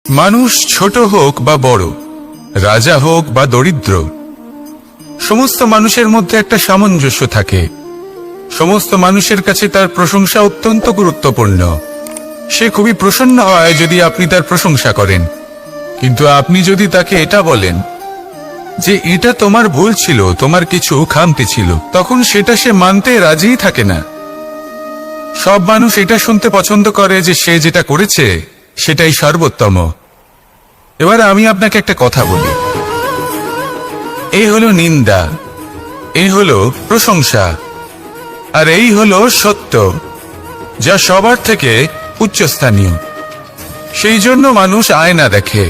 মানুষ ছোট হোক বা বড়, রাজা হোক বা দরিদ্র, সমস্ত মানুষের মধ্যে একটা সামঞ্জস্য থাকে। সমস্ত মানুষের কাছে তার প্রশংসা অত্যন্ত গুরুত্বপূর্ণ। সে খুবই প্রসন্ন হয় যদি আপনি তার প্রশংসা করেন, কিন্তু আপনি যদি তাকে এটা বলেন যে এটা তোমার ভুল ছিল, তোমার কিছু খামতি ছিল, তখন সেটা সে মানতে রাজিই থাকে না। সব মানুষ এটা শুনতে পছন্দ করে যে সে যেটা করেছে সেটাই সর্বোত্তম। এবার আমি আপনাকে একটা কথা বলি, এই হলো নিন্দা, এই হলো প্রশংসা, আর এই হলো সত্য, যা সবার থেকে উচ্চস্থানীয়। সেই জন্য মানুষ আয়না দেখে।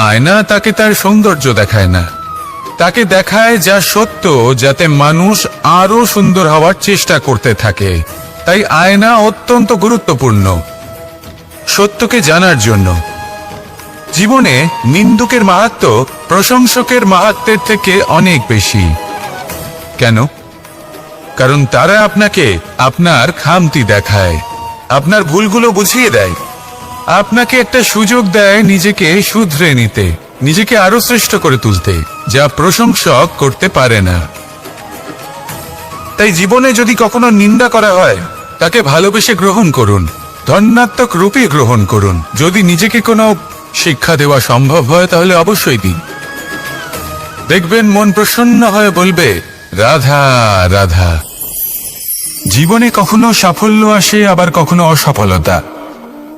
আয়না তাকে তার সৌন্দর্য দেখায় না, তাকে দেখায় যা সত্য, যাতে মানুষ আরো সুন্দর হওয়ার চেষ্টা করতে থাকে। তাই আয়না অত্যন্ত গুরুত্বপূর্ণ সত্যকে জানার জন্য। জীবনে নিন্দুকের মাহাত্ম্য প্রশংসকের মাহাত্ম্যের থেকে অনেক বেশি। কেন? কারণ তারা আপনাকে আপনার খামতি দেখায়, আপনার ভুলগুলো বুঝিয়ে দেয়, আপনাকে একটা সুযোগ দেয় নিজেকে শুধরে নিতে, নিজেকে আরো শ্রেষ্ঠ করে তুলতে, যা প্রশংসক করতে পারে না। তাই জীবনে যদি কখনো নিন্দা করা হয়, তাকে ভালোবেসে গ্রহণ করুন, ধন্যাত্মক রূপে গ্রহণ করুন। যদি নিজেকে কোনো শিক্ষা দেওয়া সম্ভব হয় তাহলে অবশ্যই দিন। দেখবেন মন প্রসন্ন হয়ে বলবে, রাধা রাধা। জীবনে কখনো সাফল্য আসে, আবার কখনো অসফলতা,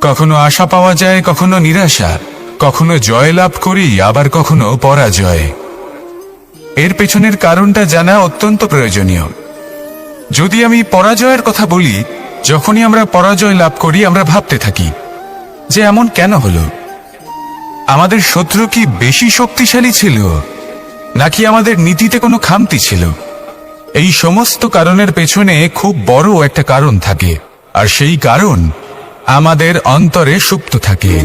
কখনো আশা পাওয়া যায়, কখনো নিরাশা, কখনো জয় লাভ করি, আবার কখনো পরাজয়। এর পেছনের কারণটা জানা অত্যন্ত প্রয়োজনীয়। যদি আমি পরাজয়ের কথা বলি, যখনই আমরা পরাজয় লাভ করি আমরা ভাবতে থাকি যে এমন কেন হলো? আমাদের শত্রু কি বেশি শক্তিশালী ছিল, নাকি আমাদের নীতিতে কোনো খামতি ছিল? এই সমস্ত কারণের পেছনে খুব বড় একটা কারণ থাকে, আর সেই কারণ আমাদের অন্তরে সুপ্ত থাকে।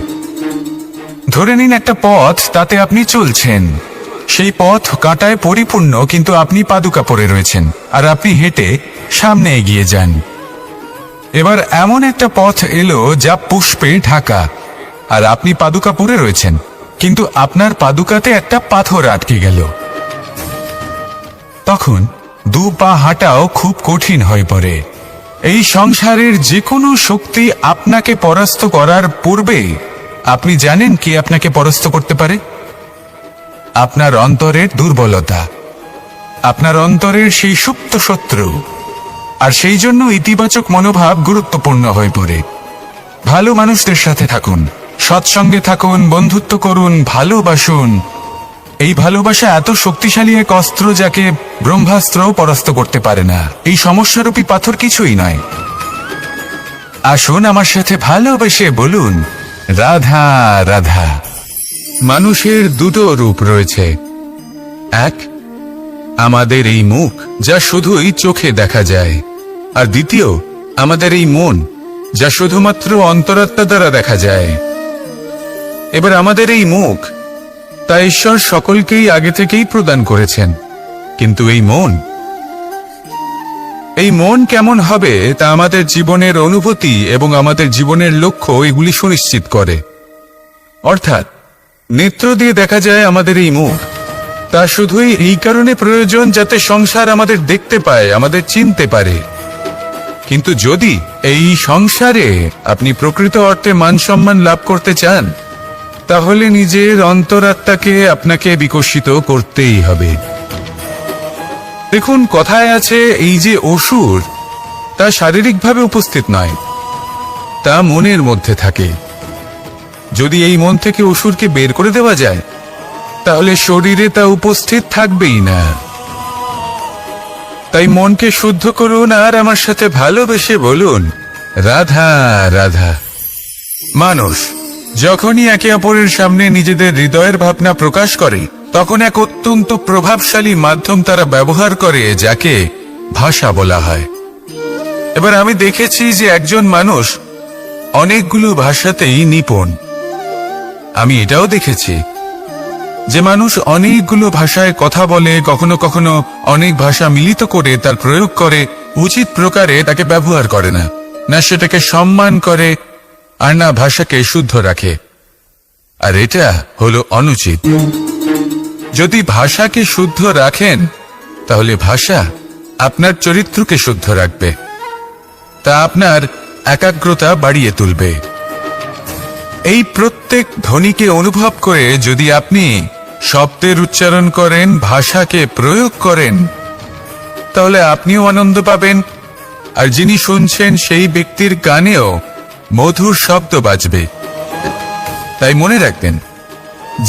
ধরে নিন একটা পথ, তাতে আপনি চলছেন, সেই পথ কাঁটায় পরিপূর্ণ, কিন্তু আপনি পাদুকা পরে রয়েছেন আর আপনি হেঁটে সামনে এগিয়ে যান। এবার এমন একটা পথ এলো যা পুষ্পে ঢাকা, আর আপনি পাদুকা পরে রয়েছেন, কিন্তু আপনার পাদুকাতে একটা পাথর আটকে গেল। তখন দু পা হাঁটাও খুব কঠিন হয়ে পড়ে। এই সংসারের যে কোনো শক্তি আপনাকে পরাস্ত করার পূর্বে আপনি জানেন কি আপনাকে পরাস্ত করতে পারে? আপনার অন্তরের দুর্বলতা, আপনার অন্তরের সেই সুপ্ত শত্রু। আর সেই জন্য ইতিবাচক মনোভাব গুরুত্বপূর্ণ হয়ে পড়ে। ভালো মানুষদের সাথে থাকুন, সৎসঙ্গে থাকুন, বন্ধুত্ব করুন, ভালোবাসুন। এই ভালোবাসা এত শক্তিশালী এক অস্ত্র যাকে ব্রহ্মাস্ত্রও পরাস্ত করতে পারে না। এই সমস্যারূপী পাথর কিছুই নয়। আসুন আমার সাথে ভালোবেসে বলুন, রাধা রাধা। মানুষের দুটো রূপ রয়েছে। এক, আমাদের এই মুখ, যা শুধুই চোখে দেখা যায়, আর দ্বিতীয় আমাদের এই মন, যা শুধুমাত্র অন্তরাত্মা দ্বারা দেখা যায়। এবার আমাদের এই মুখ, তা ঈশ্বর সকলকেই আগে থেকেই প্রদান করেছেন, কিন্তু এই মন কেমন হবে তা আমাদের জীবনের অনুভূতি এবং আমাদের জীবনের লক্ষ্য এগুলি সুনিশ্চিত করে। অর্থাৎ নেত্র দিয়ে দেখা যায় আমাদের এই মুখ, তা শুধুই এই কারণে প্রয়োজন যাতে সংসার আমাদের দেখতে পায়, আমাদের চিনতে পারে। কিন্তু যদি এই সংসারে আপনি প্রকৃত অর্থে মান সম্মান লাভ করতে চান, তাহলে নিজের অন্তরাত্মাকে আপনাকে বিকশিত করতেই হবে। দেখুন, কথায় আছে এই যে অসুর, তা শারীরিকভাবে উপস্থিত নয়, তা মনের মধ্যে থাকে। যদি এই মন থেকে অসুরকে বের করে দেওয়া যায়, তাহলে শরীরে তা উপস্থিত থাকবেই না। তাই মনকে শুদ্ধ করুন আর আমার সাথে ভালোবেসে বলুন, রাধা রাধা। মানুষ যখনই একে অপরের সামনে নিজেদের হৃদয়ের ভাবনা প্রকাশ করে, তখন এক অত্যন্ত প্রভাবশালী মাধ্যম তারা ব্যবহার করে, যাকে ভাষা বলা হয়। এবার আমি দেখেছি যে একজন মানুষ অনেকগুলো ভাষাতেই নিপুণ। আমি এটাও দেখেছি যে মানুষ অনেকগুলো ভাষায় কথা বলে, কখনো কখনো অনেক ভাষা মিলিত করে তার প্রয়োগ করে, উচিত প্রকারে তাকে ব্যবহার করে না, না সেটাকে সম্মান করে, আর না ভাষাকে শুদ্ধ রাখে। আর এটা হলো অনুচিত। যদি ভাষাকে শুদ্ধ রাখেন তাহলে ভাষা আপনার চরিত্রকে শুদ্ধ রাখবে, তা আপনার একাগ্রতা বাড়িয়ে তুলবে। এই প্রত্যেক ধ্বনিকে অনুভব করে যদি আপনি শব্দের উচ্চারণ করেন, ভাষাকে প্রয়োগ করেন, তাহলে আপনিও আনন্দ পাবেন, আর যিনি শুনছেন সেই ব্যক্তির কানেও মধুর শব্দ বাজবে। তাই মনে রাখবেন,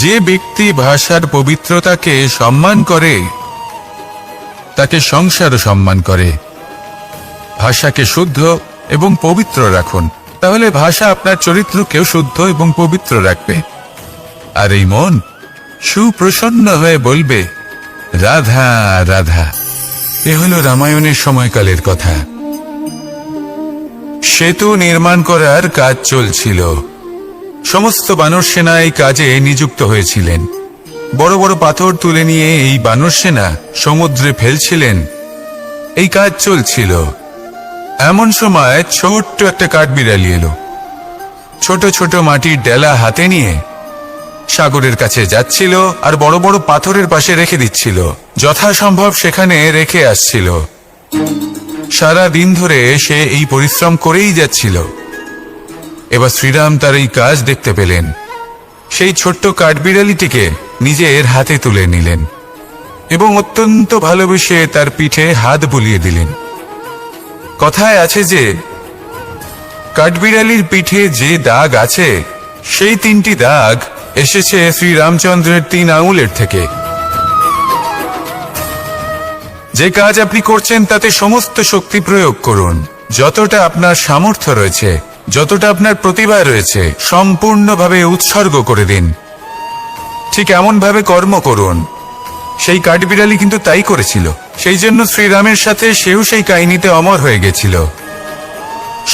যে ব্যক্তি ভাষার পবিত্রতাকে সম্মান করে তাকে সংসারও সম্মান করে। ভাষাকে শুদ্ধ এবং পবিত্র রাখুন, তাহলে ভাষা আপনার চরিত্রকেও শুদ্ধ এবং পবিত্র রাখবে। আর এই মন সুপ্রসন্ন হয়ে বলবে, রাধা রাধা। এ হলো রামায়ণের সময়কালের কথা। সেতু নির্মাণ করার কাজ চলছিল। সমস্ত বানর সেনা এই কাজে নিযুক্ত হয়েছিলেন। বড় বড় পাথর তুলে নিয়ে এই বানর সেনা সমুদ্রে ফেলছিলেন। এই কাজ চলছিল। এমন সময় ছোট্ট একটা কাঠবিড়ালি এলো। ছোট ছোট মাটির ডেলা হাতে নিয়ে সাগরের কাছে যাচ্ছিল আর বড় বড় পাথরের পাশে রেখে দিচ্ছিল, যথাসম্ভব সেখানে রেখে আসছিল। সারা দিন ধরে সে এই পরিশ্রম করেই যাচ্ছিল। এবার শ্রীরাম তার এই কাজ দেখতে পেলেন। সেই ছোট্ট কাঠবিড়ালিটিকে নিজের হাতে তুলে নিলেন এবং অত্যন্ত ভালোবেসে তার পিঠে হাত বুলিয়ে দিলেন। কথায় আছে যে কাঠবিড়ালির পিঠে যে দাগ আছে, সেই 3টি দাগ এসেছে শ্রীরামচন্দ্রের 3 আঙুলের থেকে। যে কাজ আপনি করছেন তাতে সমস্ত শক্তি প্রয়োগ করুন। যতটা আপনার সামর্থ্য রয়েছে, যতটা আপনার প্রতিভা রয়েছে, সম্পূর্ণভাবে উৎসর্গ করে দিন। ঠিক এমন ভাবে কর্ম করুন। সেই কাঠবিড়ালি কিন্তু তাই করেছিল। সেই জন্য শ্রীরামের সাথে সেও সেই কাহিনীতে অমর হয়ে গেছিল।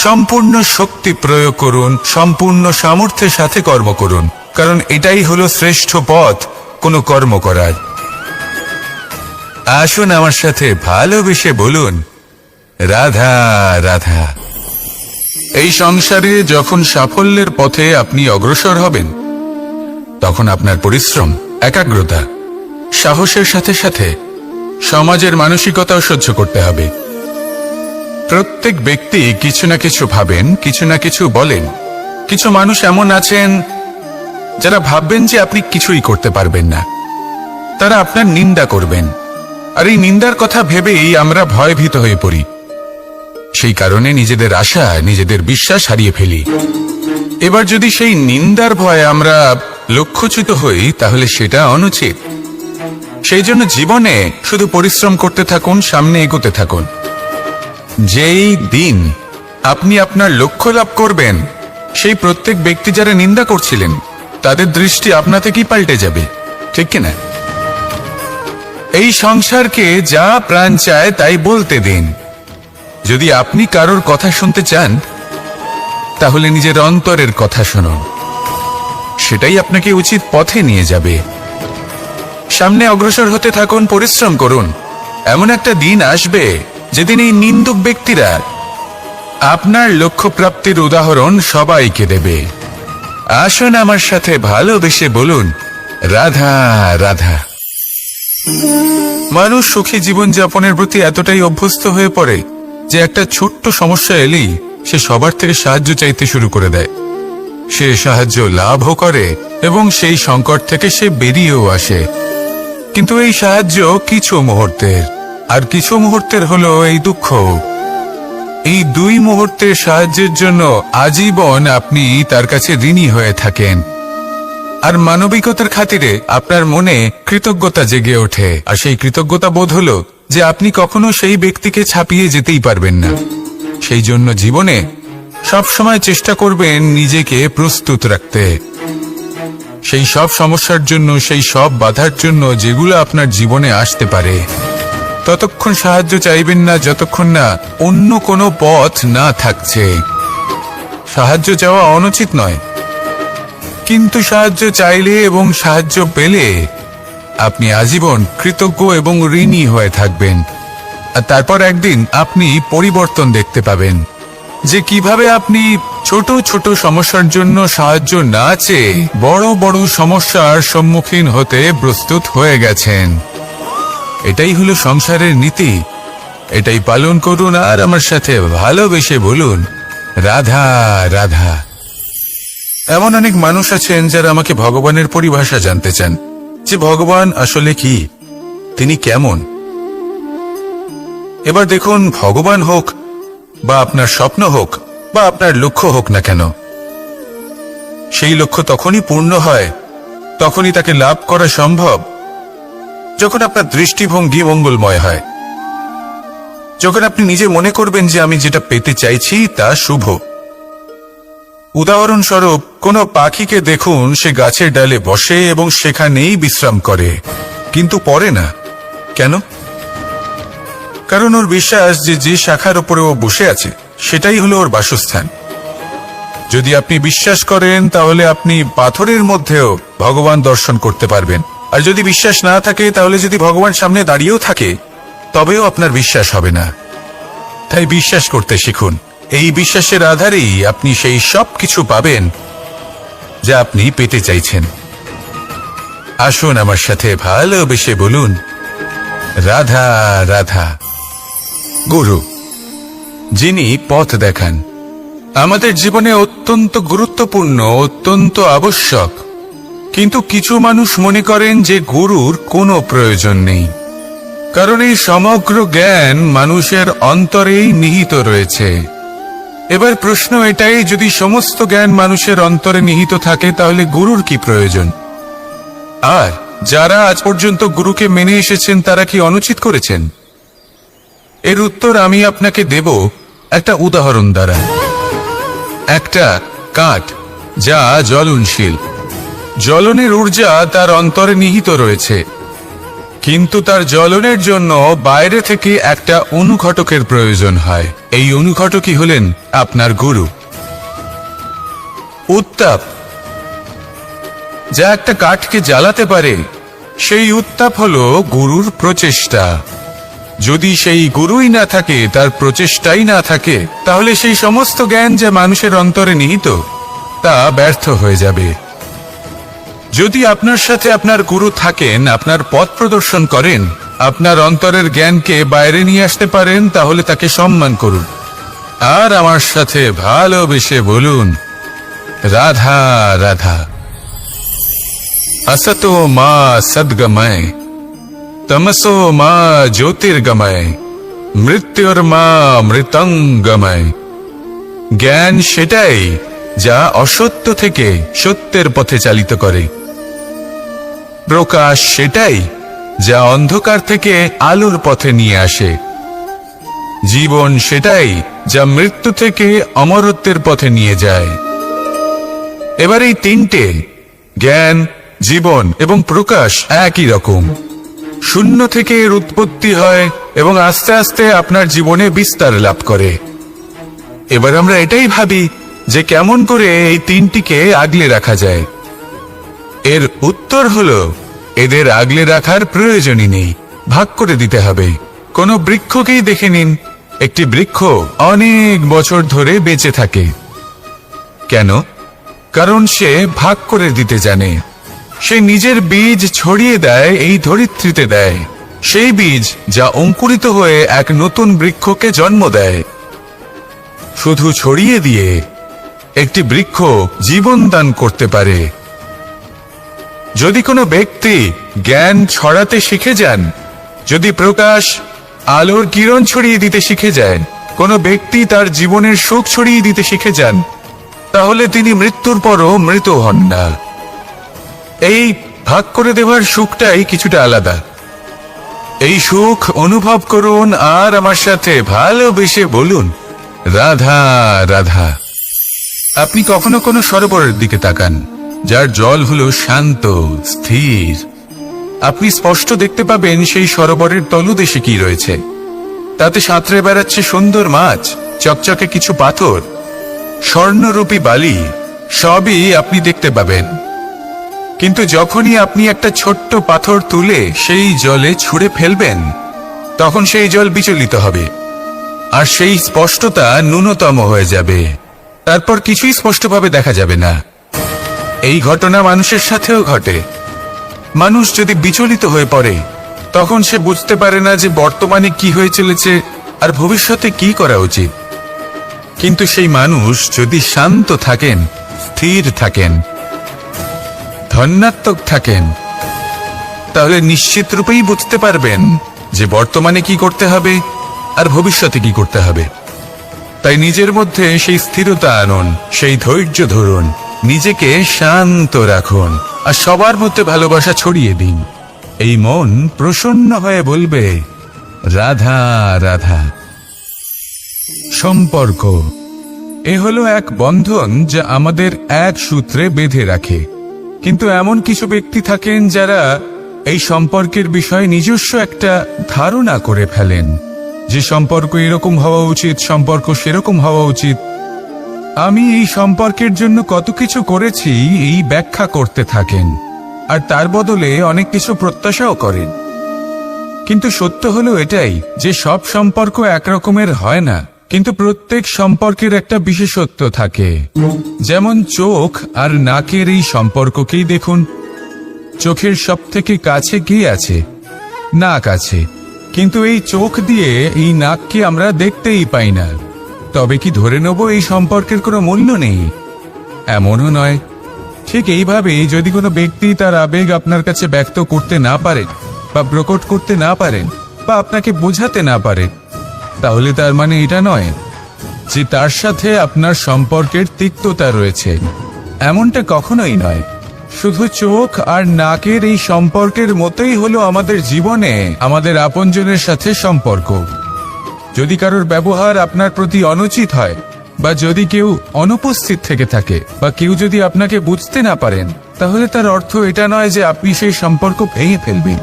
সম্পূর্ণ শক্তি প্রয়োগ করুন, সম্পূর্ণ সামর্থ্যের সাথে কর্ম করুন, কারণ এটাই হলো শ্রেষ্ঠ পথ কোনো কর্ম করার। আসুন আমার সাথে ভালোবেসে বলুন, রাধা রাধা। এই সংসারে যখন সাফল্যের পথে আপনি অগ্রসর হবেন, তখন আপনার পরিশ্রম, একাগ্রতা, সাহসের সাথে সাথে সমাজের মানসিকতাও সহ্য করতে হবে। প্রত্যেক ব্যক্তি কিছু না কিছু ভাবেন, কিছু না কিছু বলেন। কিছু মানুষ এমন আছেন যারা ভাববেন যে আপনি কিছুই করতে পারবেন না। তারা আপনার নিন্দা করবেন, আর এই নিন্দার কথা ভেবেই আমরা ভয়ভীত হয়ে পড়ি। সেই কারণে নিজেদের আশা, নিজেদের বিশ্বাস হারিয়ে ফেলি। এবার যদি সেই নিন্দার ভয়ে আমরা লক্ষ্যচ্যুত হই, তাহলে সেটা অনুচিত। সেই জন্য জীবনে শুধু পরিশ্রম করতে থাকুন, সামনে এগোতে থাকুন। যেই দিন আপনি আপনার লক্ষ্য লাভ করবেন, সেই প্রত্যেক ব্যক্তি যারা নিন্দা করছিলেন তাদের দৃষ্টি আপনা থেকেই পাল্টে যাবে, ঠিক কিনা? এই সংসারকে যা প্রাণ চায় তাই বলতে দিন। যদি আপনি কারোর কথা শুনতে চান, তাহলে নিজের অন্তরের কথা শুনুন। সেটাই আপনাকে উচিত পথে নিয়ে যাবে। সামনে অগ্রসর হতে থাকুন, পরিশ্রম করুন। এমন একটা দিন আসবে যেদিন এই নিন্দুক ব্যক্তিরা আপনার লক্ষ্য প্রাপ্তির উদাহরণ সবাইকে দেবে। আসুন আমার সাথে ভালোবেসে বলুন, রাধা রাধা। মানুষ সুখী জীবনযাপনের প্রতি এতটাই অভ্যস্ত হয়ে পড়ে যে একটা ছোট্ট সমস্যা এলেই সে সবার থেকে সাহায্য চাইতে শুরু করে দেয়। সে সাহায্য লাভও করে এবং সেই সংকট থেকে সে বেরিয়েও আসে। কিন্তু এই সাহায্য কিছু মুহূর্তের, আর কিছু মুহূর্তের হলো এই দুঃখ। এই 2 মুহূর্তের সাহায্যের জন্য আজীবন আপনি তার কাছে ঋণী হয়ে থাকেন। আর মানবিকতার খাতিরে আপনার মনে কৃতজ্ঞতা জেগে ওঠে। আর সেই কৃতজ্ঞতা বোধ হলো যে আপনি কখনো সেই ব্যক্তিকে ছাপিয়ে যেতেই পারবেন না। সেই জন্য জীবনে সবসময় চেষ্টা করবেন নিজেকে প্রস্তুত রাখতে, সেই সব সমস্যার জন্য, সেই সব বাধার জন্য যেগুলো আপনার জীবনে আসতে পারে। ততক্ষণ সাহায্য চাইবেন না যতক্ষণ না অন্য কোনো পথ না থাকছে। সাহায্য চাওয়া অনুচিত নয়, কিন্তু সাহায্য চাইলে এবং সাহায্য পেলে আপনি আজীবন কৃতজ্ঞ এবং ঋণী হয়ে থাকবেন। আর তারপর একদিন আপনি পরিবর্তন দেখতে পাবেন। যে কিভাবে আপনি ছোট ছোট সমস্যার জন্য সাহায্য না চেয়ে বড় বড় সমস্যার সম্মুখীন হতে প্রস্তুত হয়ে গেছেন। এটাই হলো সংসারের নীতি। এটাই পালন করুন আর আমার সাথে ভালোবেসে বলুন, রাধা রাধা। এমন অনেক মানুষ আছেন যারা আমাকে ভগবানের পরিভাষা জানতে চান, যে ভগবান আসলে কি, তিনি কেমন। এবার দেখুন, ভগবান হোক বা আপনার স্বপ্ন হোক বা আপনার লক্ষ্য হোক না কেন, সেই লক্ষ্য তখনই পূর্ণ হয়, তখনই তাকে লাভ করা সম্ভব যখন আপনার দৃষ্টিভঙ্গি মঙ্গলময় হয়, যখন আপনি নিজে মনে করবেন যে আমি যেটা পেতে চাইছি তা শুভ। উদাহরণস্বরূপ, কোনো পাখিকে দেখুন, সে গাছের ডালে বসে এবং সেখানেই বিশ্রাম করে, কিন্তু পড়ে না। কেন? কারণ ওর বিশ্বাস যে যে শাখার উপরে ও বসে আছে সেটাই হলো ওর বাসস্থান। যদি আপনি বিশ্বাস করেন তাহলে আপনি পাথরের মধ্যেও ভগবান দর্শন করতে পারবেন। আর যদি বিশ্বাস না থাকে, তাহলে যদি ভগবান সামনে দাঁড়িয়েও থাকে তবেও আপনার বিশ্বাস হবে না। তাই বিশ্বাস করতে শিখুন। এই বিশ্বাসের আধারেই আপনি সেই সব কিছু পাবেন যা আপনি পেতে চাইছেন। আসুন আমার সাথে ভালোবেসে বলুন, রাধা রাধা। গুরু, যিনি পথ দেখান, আমাদের জীবনে অত্যন্ত গুরুত্বপূর্ণ, অত্যন্ত আবশ্যক। কিন্তু কিছু মানুষ মনে করেন যে গুরুর কোনো প্রয়োজন নেই, কারণ এই সমগ্র জ্ঞান মানুষের অন্তরেই নিহিত রয়েছে। এবার প্রশ্ন এটাই, যদি সমস্ত জ্ঞান মানুষের অন্তরে নিহিত থাকে তাহলে গুরুর কি প্রয়োজন? আর যারা আজ পর্যন্ত গুরুকে মেনে এসেছেন তারা কি অনুচিত করেছেন? এর উত্তর আমি আপনাকে দেব একটা উদাহরণ দ্বারা। একটা কাঠ যা জ্বলনশীল, জ্বলনের ঊর্জা তার অন্তরে নিহিত রয়েছে, কিন্তু তার জ্বলনের জন্য বাইরে থেকে একটা অনুঘটকের প্রয়োজন হয়। এই অনুঘটকই হলেন আপনার গুরু। উত্তাপ যা একটা কাঠকে জ্বালাতে পারে, সেই উত্তাপ হলো গুরুর প্রচেষ্টা। যদি সেই গুরুই না থাকে, তার প্রচেষ্টাই না থাকে, তাহলে সেই সমস্ত জ্ঞান যা মানুষের অন্তরে নিহিত তা ব্যর্থ হয়ে যাবে। যদি আপনার সাথে আপনার গুরু থাকেন, আপনার পথ প্রদর্শন করেন, আপনার অন্তরের জ্ঞানকে বাইরে নিয়ে আসতে পারেন, তাহলে তাকে সম্মান করুন আর আমার সাথে ভালোবেসে বলুন, রাধা রাধা। असतो मा सद्गमय, तमसो मा ज्योतिर्गमय, मृत्युर्मा मृतंगमय। জ্ঞান সেটাই যা অসত্য থেকে সত্যের পথে চালিত করে। প্রকাশ সেটাই যা অন্ধকার থেকে আলোর পথে নিয়ে আসে। জীবন সেটাই যা মৃত্যু থেকে অমরত্বের পথে নিয়ে যায়। এবার এই তিনটে, জ্ঞান, জীবন এবং প্রকাশ, একই রকম। শূন্য থেকে এর উৎপত্তি হয় এবং আস্তে আস্তে আপনার জীবনে বিস্তার লাভ করে। এবার আমরা এটাই ভাবি যে কেমন করে এই তিনটিকে আগলে রাখা যায়। এর উত্তর হলো, এদের আগলে রাখার প্রয়োজনই নেই, ভাগ করে দিতে হবে। কোনো বৃক্ষকেই দেখে নিন, একটি বৃক্ষ অনেক বছর ধরে বেঁচে থাকে। কেন? কারণ সে ভাগ করে দিতে জানে। সে নিজের বীজ ছড়িয়ে দেয়, এই ধরিত্রীতে দেয়, সেই বীজ যা অঙ্কুরিত হয়ে এক নতুন বৃক্ষকে জন্ম দেয়। শুধু ছড়িয়ে দিয়ে একটি বৃক্ষ জীবন দান করতে পারে। যদি কোনো ব্যক্তি জ্ঞান ছড়াতে শিখে যান, যদি প্রকাশ, আলোর কিরণ ছড়িয়ে দিতে শিখে যায়, কোনো ব্যক্তি তার জীবনের সুখ ছড়িয়ে দিতে শিখে যান, তাহলে তিনি মৃত্যুর পরও মৃত হন না। এই ভাগ করে দেওয়ার সুখটাই কিছুটা আলাদা। এই সুখ অনুভব করুন আর আমার সাথে ভালোবেসে বলুন, রাধা রাধা। আপনি কখনো কোনো সরোবরের দিকে তাকান, যার জল হলো শান্ত, স্থির। আপনি স্পষ্ট দেখতে পাবেন সেই সরোবরের তলদেশে কি রয়েছে। তাতে সাঁতরে বেড়াচ্ছে সুন্দর মাছ, চকচকে কিছু পাথর, স্বর্ণরূপী বালি, সবই আপনি দেখতে পাবেন। কিন্তু যখনই আপনি একটা ছোট্ট পাথর তুলে সেই জলে ছুঁড়ে ফেলবেন, তখন সেই জল বিচলিত হবে আর সেই স্পষ্টতা ন্যূনতম হয়ে যাবে। তারপর কিছুই স্পষ্টভাবে দেখা যাবে না। এই ঘটনা মানুষের সাথেও ঘটে। মানুষ যদি বিচলিত হয়ে পড়ে, তখন সে বুঝতে পারে না যে বর্তমানে কি হয়ে চলেছে আর ভবিষ্যতে কি করা উচিত। কিন্তু সেই মানুষ যদি শান্ত থাকেন, স্থির থাকেন, ধন্যাত্মক থাকেন, তাহলে নিশ্চিত রূপেই বুঝতে পারবেন যে বর্তমানে কি করতে হবে আর ভবিষ্যতে কি করতে হবে। তাই নিজের মধ্যে সেই স্থিরতা আনুন, সেই ধৈর্য ধরুন, নিজেকে শান্ত রাখুন আর সবার মধ্যে ভালোবাসা ছড়িয়ে দিন। এই মন প্রসন্ন হয়ে বলবে, রাধা রাধা। সম্পর্ক এ হলো এক বন্ধন যা আমাদের এক সূত্রে বেঁধে রাখে। কিন্তু এমন কিছু ব্যক্তি থাকেন যারা এই সম্পর্কের বিষয়ে নিজস্ব একটা ধারণা করে ফেলেন যে সম্পর্ক এরকম হওয়া উচিত, সম্পর্ক সেরকম হওয়া উচিত। আমি এই সম্পর্কের জন্য কত কিছু করেছি এই ব্যাখ্যা করতে থাকেন আর তার বদলে অনেক কিছু প্রত্যাশাও করেন। কিন্তু সত্য হলো এটাই যে সব সম্পর্ক একরকমের হয় না, কিন্তু প্রত্যেক সম্পর্কের একটা বিশেষত্ব থাকে। যেমন চোখ আর নাকের এই সম্পর্ককেই দেখুন। চোখের সব থেকে কাছে কে আছে? নাক আছে। কিন্তু এই চোখ দিয়ে এই নাককে আমরা দেখতেই পাই না। তবে কি ধরে নেব এই সম্পর্কের কোনো মূল্য নেই? এমনও নয়। ঠিক এইভাবে যদি কোনো ব্যক্তি তার আবেগ আপনার কাছে ব্যক্ত করতে না পারেন বা প্রকট করতে না পারেন বা আপনাকে বোঝাতে না পারে, তাহলে তার মানে এটা নয় যে তার সাথে আপনার সম্পর্কের তিক্ততা রয়েছে। এমনটা কখনোই নয়। শুধু চোখ আর নাকের এই সম্পর্কের মতোই হলো আমাদের জীবনে আমাদের আপনজনের সাথে সম্পর্ক। যদি কারোর ব্যবহার আপনার প্রতি অনুচিত হয় বা যদি কেউ অনুপস্থিত থেকে থাকে বা কেউ যদি আপনাকে বুঝতে না পারেন, তাহলে তার অর্থ এটা নয় যে আপনি সেই সম্পর্ক ভেঙে ফেলবেন।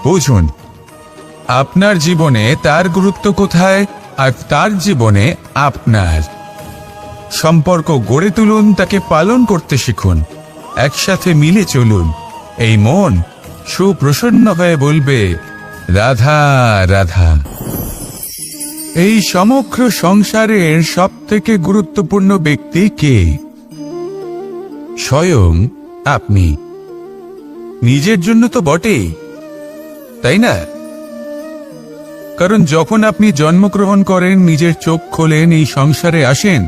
বুঝুন, আপনার জীবনে তার গুরুত্ব কোথায় আর তার জীবনে আপনার। সম্পর্ক গড়ে তুলুন, তাকে পালন করতে শিখুন, একসাথে মিলে চলুন। এই মন সুপ্রসন্ন হয়ে বলবে, রাধা রাধা। এই সমগ্র সংসারের সব থেকে গুরুত্বপূর্ণ ব্যক্তি কে? স্বয়ং আপনি। নিজের জন্য তো বটেই, তাই না? কারণ যখন আপনি জন্মগ্রহণ করেন, নিজের চোখ খোলেন, এই সংসারে আসেন,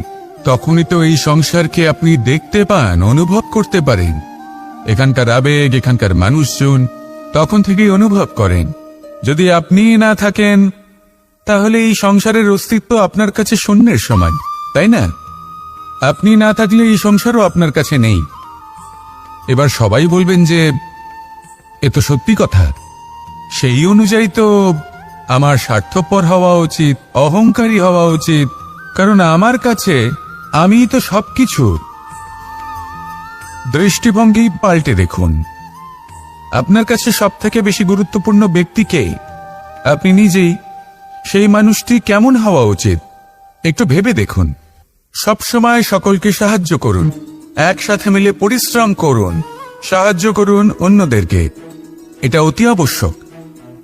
তখনই তো এই সংসারকে আপনি দেখতে পান, অনুভব করতে পারেন। এখানকার আবেগ, এখানকার মানুষজন তখন থেকেই অনুভব করেন। যদি আপনি না থাকেন, তাহলে এই সংসারের অস্তিত্ব আপনার কাছে শূন্যের সমান, তাই না? আপনি না থাকলে এই সংসারও আপনার কাছে নেই। এবার সবাই বলবেন যে এ তো সত্যি কথা। সেই অনুযায়ী তো আমার স্বার্থপর হওয়া উচিত, অহংকারী হওয়া উচিত, কারণ আমার কাছে আমিই তো সবকিছু। দৃষ্টিভঙ্গি পাল্টে দেখুন। আপনার কাছে সব থেকে বেশি গুরুত্বপূর্ণ ব্যক্তি কে? আপনি নিজেই। সেই মানুষটি কেমন হওয়া উচিত একটু ভেবে দেখুন। সবসময় সকলকে সাহায্য করুন, একসাথে মিলে পরিশ্রম করুন, সাহায্য করুন অন্যদেরকে। এটা অতি আবশ্যক।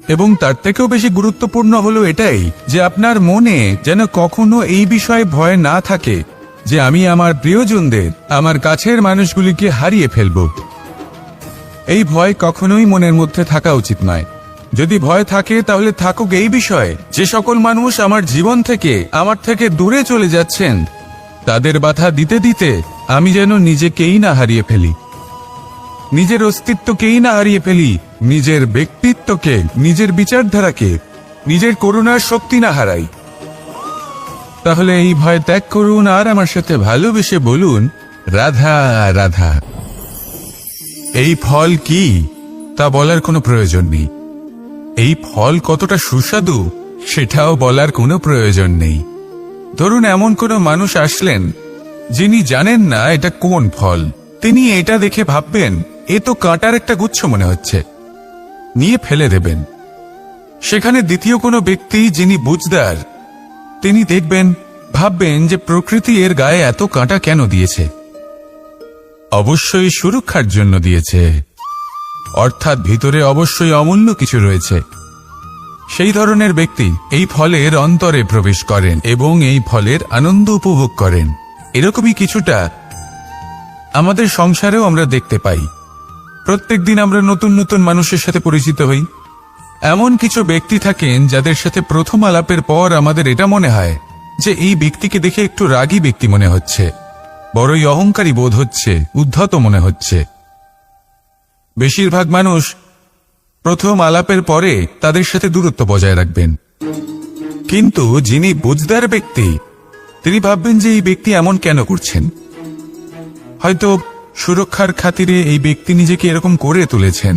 এবং তার থেকেও বেশি গুরুত্বপূর্ণ হলো এটাই যে আপনার মনে যেন কখনো এই বিষয়ে ভয় না থাকে যে আমি আমার প্রিয়জনদের, আমার কাছের মানুষগুলিকে হারিয়ে ফেলব। এই ভয় কখনোই মনের মধ্যে থাকা উচিত নয়। যদি ভয় থাকে তাহলে থাকুক এই বিষয়ে যে সকল মানুষ আমার জীবন থেকে, আমার থেকে দূরে চলে যাচ্ছেন, তাদের বাধা দিতে দিতে আমি যেন নিজেকেই না হারিয়ে ফেলি, নিজের অস্তিত্বকেই না হারিয়ে ফেলি, নিজের ব্যক্তিত্বকে, নিজের বিচারধারাকে, নিজের করুণার শক্তি না হারাই। তাহলে এই ভয় ত্যাগ করুন আর আমার সাথে ভালোবেসে বলুন, রাধা রাধা। এই ফল কি তা বলার কোনো প্রয়োজন নেই। এই ফল কতটা সুস্বাদু সেটাও বলার কোনো প্রয়োজন নেই। ধরুন এমন কোনো মানুষ আসলেন যিনি জানেন না এটা কোন ফল। তিনি এটা দেখে ভাববেন এ তো কাঁটার একটা গুচ্ছ মনে হচ্ছে, নিয়ে ফেলে দেবেন। সেখানে দ্বিতীয় কোনো ব্যক্তি যিনি বুঝদার, তিনি দেখবেন, ভাববেন যে প্রকৃতি এর গায়ে এত কাঁটা কেন দিয়েছে? অবশ্যই সুরক্ষার জন্য দিয়েছে, অর্থাৎ ভিতরে অবশ্যই অমূল্য কিছু রয়েছে। সেই ধরনের ব্যক্তি এই ফলের অন্তরে প্রবেশ করেন এবং এই ফলের আনন্দ উপভোগ করেন। এরকমই কিছুটা আমাদের সংসারেও আমরা দেখতে পাই। প্রত্যেকদিন আমরা নতুন নতুন মানুষের সাথে পরিচিত হই। এমন কিছু ব্যক্তি থাকেন যাদের সাথে প্রথম আলাপের পর আমাদের এটা মনে হয় যে এই ব্যক্তিকে দেখে একটু রাগী ব্যক্তি মনে হচ্ছে, বড়ই অহংকারী বোধ হচ্ছে, উদ্ধত মনে হচ্ছে। বেশিরভাগ মানুষ প্রথম আলাপের পরে তাদের সাথে দূরত্ব বজায় রাখবেন, কিন্তু যিনি বুঝদার ব্যক্তি তিনি ভাববেন যে এই ব্যক্তি এমন কেন করছেন। হয়তো সুরক্ষার খাতিরে এই ব্যক্তি নিজেকে এরকম করে তুলেছেন